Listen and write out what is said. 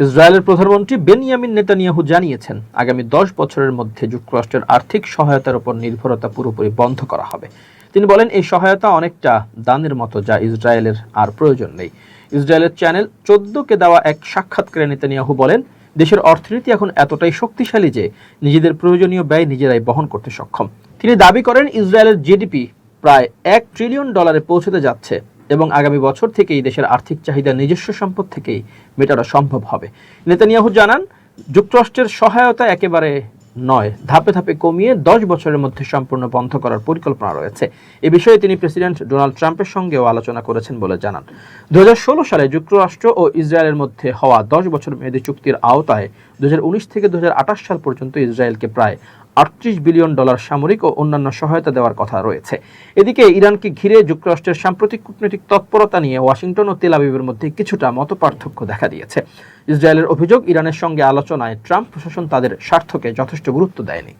ইসরায়েলের প্রধানমন্ত্রী Benjamin Netanyahu জানিয়েছেন, আগামী 10 বছরের মধ্যে যুক্তরাষ্ট্রের আর্থিক সহায়তার উপর নির্ভরতা পুরোপুরি বন্ধ করা হবে। তিনি বলেন, এই সহায়তা অনেকটা দানের মতো, যা ইসরায়েলের আর প্রয়োজন নেই। ইসরায়েলের চ্যানেল 14-কে দেওয়া এক সাক্ষাৎকারে নেতানিয়াহু বলেন, দেশের অর্থনীতি এখন এতটাই শক্তিশালী যে নিজেদের প্রয়োজনীয় ব্যয় নিজেরাই বহন করতে সক্ষম। তিনি দাবি করেন, ইসরায়েলের জিডিপি প্রায় $1 ট্রিলিয়ন পৌঁছতে যাচ্ছে এবং আগামী বছর থেকেই দেশের আর্থিক চাহিদা নিজস্ব সম্পদ থেকেই মেটানো সম্ভব হবে। নেতানিয়াহু জানান, যুক্তরাষ্ট্রের সহায়তা একেবারে নয়, ধাপে ধাপে কমিয়ে 10 বছরের মধ্যে সম্পূর্ণ বন্ধ করার পরিকল্পনা রয়েছে। এ বিষয়ে তিনি প্রেসিডেন্ট ডোনাল্ড ট্রাম্পের সঙ্গেও আলোচনা করেছেন বলে জানান। 2016 সালে যুক্তরাষ্ট্র ও ইসরায়েলের মধ্যে হওয়া 10 বছর মেয়াদী চুক্তির আওতায় 2019 থেকে 2028 সাল পর্যন্ত ইসরায়েলকে প্রায় $38 বিলিয়ন সামরিক ও অন্যান্য সহায়তা দেওয়ার কথা রয়েছে। এদিকে ইরানকে ঘিরে যুক্তরাষ্ট্রের সাম্প্রতিক কূটনৈতিক তৎপরতা নিয়ে ওয়াশিংটন ও তেল আবিবের মধ্যে কিছুটা মতপার্থক্য দেখা দিয়েছে। ইসরায়েলের অভিযোগ, ইরানের সঙ্গে আলোচনায় ট্রাম্প প্রশাসন তাদের স্বার্থকে যথেষ্ট গুরুত্ব দেয়নি।